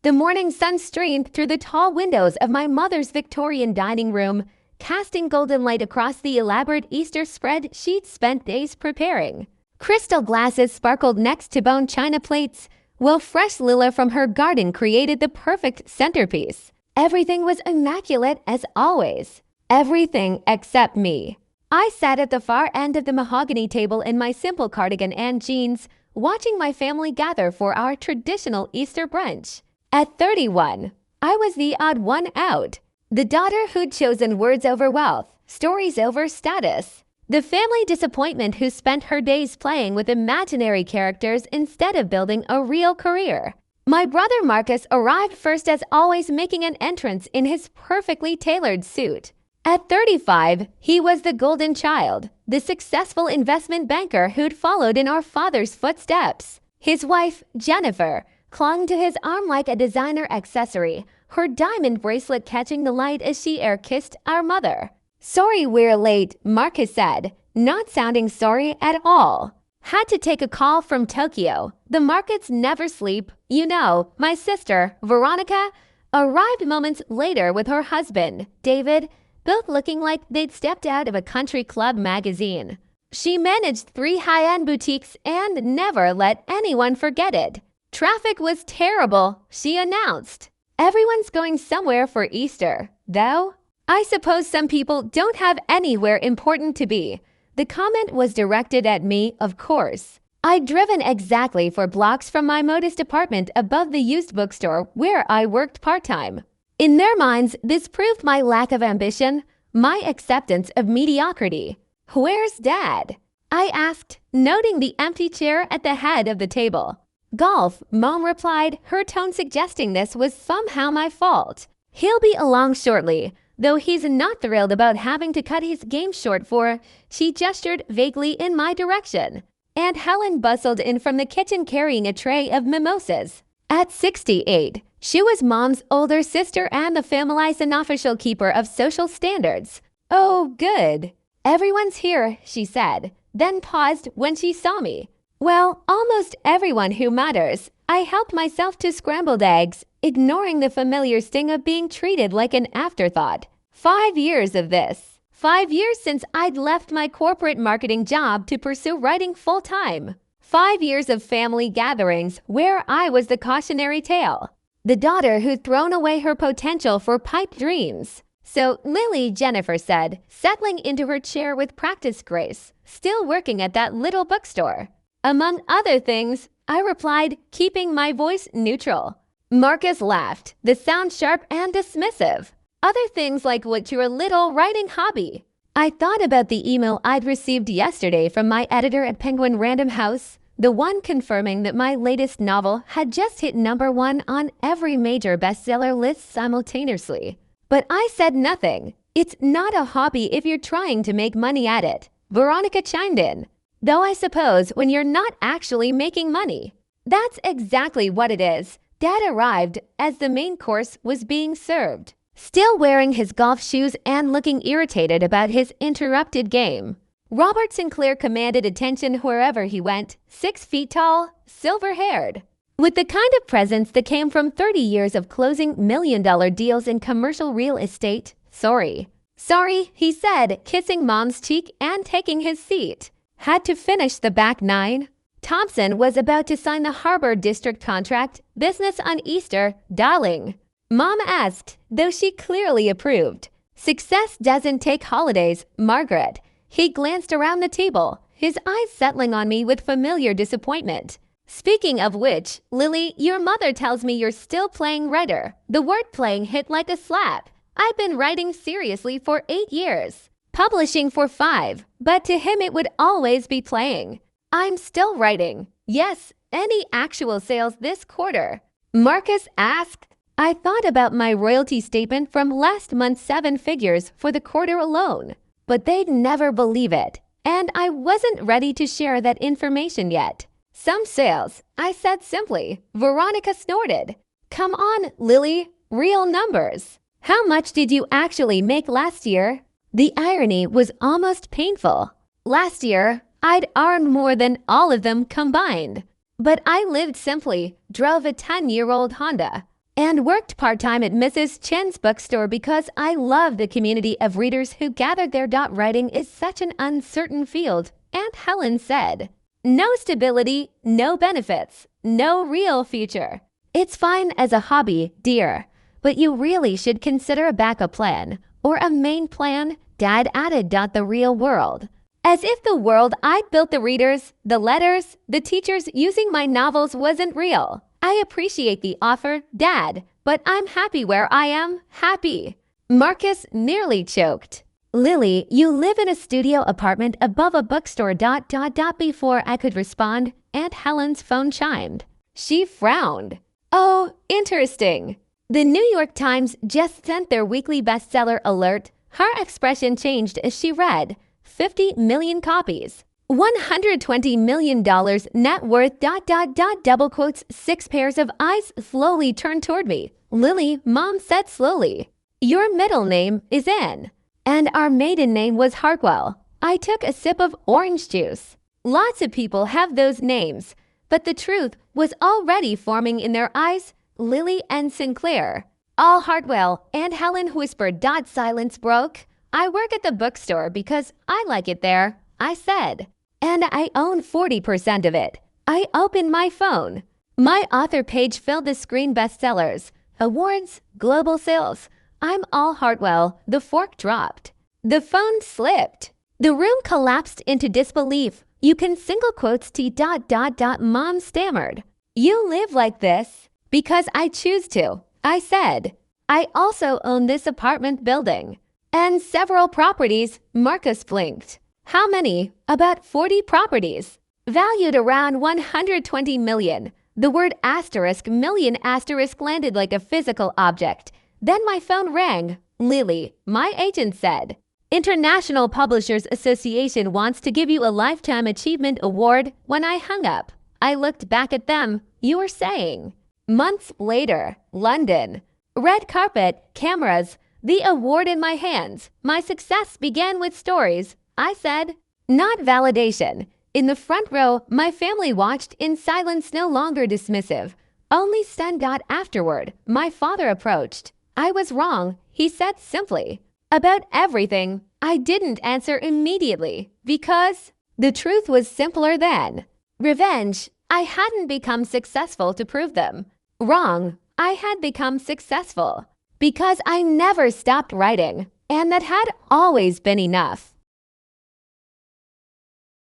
The morning sun streamed through the tall windows of my mother's Victorian dining room, casting golden light across the elaborate Easter spread she'd spent days preparing. Crystal glasses sparkled next to bone china plates, while fresh lila from her garden created the perfect centerpiece. Everything was immaculate as always. Everything except me. I sat at the far end of the mahogany table in my simple cardigan and jeans, watching my family gather for our traditional Easter brunch. At 31, I was the odd one out. The daughter who'd chosen words over wealth, stories over status. The family disappointment who spent her days playing with imaginary characters instead of building a real career. My brother Marcus arrived first, as always, making an entrance in his perfectly tailored suit. At 35, he was the golden child, the successful investment banker who'd followed in our father's footsteps. His wife, Jennifer, clung to his arm like a designer accessory, her diamond bracelet catching the light as she air-kissed our mother. "Sorry we're late," Marcus said, not sounding sorry at all. "Had to take a call from Tokyo. The markets never sleep. You know, my sister, Veronica, arrived moments later with her husband, David, both looking like they'd stepped out of a country club magazine. She managed 3 high-end boutiques and never let anyone forget it. Traffic was terrible," she announced. "Everyone's going somewhere for Easter, though. I suppose some people don't have anywhere important to be." The comment was directed at me, of course. I'd driven exactly 4 blocks from my modest apartment above the used bookstore where I worked part-time. In their minds, this proved my lack of ambition, my acceptance of mediocrity. "Where's Dad?" I asked, noting the empty chair at the head of the table. "Golf," Mom replied, her tone suggesting this was somehow my fault. "He'll be along shortly, though he's not thrilled about having to cut his game short for," she gestured vaguely in my direction. Aunt Helen bustled in from the kitchen carrying a tray of mimosas. At 68, she was Mom's older sister and the family's unofficial keeper of social standards. "Oh, good. Everyone's here," she said, then paused when she saw me. "Well, almost everyone who matters." I helped myself to scrambled eggs, ignoring the familiar sting of being treated like an afterthought. 5 years of this. 5 years since I'd left my corporate marketing job to pursue writing full-time. 5 years of family gatherings where I was the cautionary tale, the daughter who'd thrown away her potential for pipe dreams. "So, Lily," Jennifer said, settling into her chair with practiced grace, "still working at that little bookstore?" "Among other things," I replied, keeping my voice neutral. Marcus laughed, the sound sharp and dismissive. "Other things like what your little writing hobby?" I thought about the email I'd received yesterday from my editor at Penguin Random House, the one confirming that my latest novel had just hit #1 on every major bestseller list simultaneously. But I said nothing. "It's not a hobby if you're trying to make money at it," Veronica chimed in. "Though I suppose when you're not actually making money." That's exactly what it is. Dad arrived as the main course was being served, still wearing his golf shoes and looking irritated about his interrupted game. Robert Sinclair commanded attention wherever he went, 6 feet tall, silver-haired, with the kind of presence that came from 30 years of closing million-dollar deals in commercial real estate. Sorry, he said, kissing Mom's cheek and taking his seat. Had to finish the back 9. Thompson was about to sign the Harbor District contract. "Business on Easter, darling?" Mom asked, though she clearly approved. "Success doesn't take holidays, Margaret." He glanced around the table, his eyes settling on me with familiar disappointment. "Speaking of which, Lily, your mother tells me you're still playing writer." The word "playing" hit like a slap. I've been writing seriously for 8 years. Publishing for 5, but to him it would always be playing. "I'm still writing." "Yes, any actual sales this quarter?" Marcus asked. I thought about my royalty statement from last month's 7 figures for the quarter alone, but they'd never believe it, and I wasn't ready to share that information yet. "Some sales," I said simply. Veronica snorted. "Come on, Lily, real numbers." "How much did you actually make last year?" The irony was almost painful. Last year, I'd earned more than all of them combined. But I lived simply, drove a 10-year-old Honda. and worked part-time at Mrs. Chen's bookstore because I love the community of readers who gathered there. Writing is such an uncertain field, Aunt Helen said. No stability, no benefits, no real future. It's fine as a hobby, dear, but you really should consider a backup plan or a main plan, Dad added. The real world. As if the world I'd built, the readers, the letters, the teachers using my novels wasn't real. I appreciate the offer, Dad, but I'm happy where I am, happy. Marcus nearly choked. Lily, you live in a studio apartment above a bookstore. Before I could respond, Aunt Helen's phone chimed. She frowned. Oh, interesting. The New York Times just sent their weekly bestseller alert. Her expression changed as she read, 50 million copies. $120 million net worth. Double quotes. 6 pairs of eyes slowly turned toward me. Lily, Mom said slowly. Your middle name is Anne, and our maiden name was Hartwell. I took a sip of orange juice. Lots of people have those names, but the truth was already forming in their eyes. Lily and Sinclair. All Hartwell, Aunt Helen whispered. Silence broke. I work at the bookstore because I like it there, I said. And I own 40% of it. I opened my phone. My author page filled the screen. Bestsellers, awards, global sales. I'm all Hartwell. The fork dropped. The phone slipped. The room collapsed into disbelief. You can single quotes T. Mom stammered. You live like this because I choose to, I said. I also own this apartment building and several properties. Marcus blinked. How many? About 40 properties, valued around 120 million. The word asterisk million asterisk landed like a physical object. Then my phone rang. Lily, my agent said, International Publishers Association wants to give you a Lifetime Achievement Award. When I hung up, I looked back at them. You were saying. Months later, London. Red carpet, cameras, the award in my hands. My success began with stories, I said. Not validation. In the front row, my family watched in silence, no longer dismissive, only stunned. Afterward, my father approached. I was wrong, he said simply. About everything. I didn't answer immediately because the truth was simpler than revenge. I hadn't become successful to prove them wrong. I had become successful because I never stopped writing, and that had always been enough.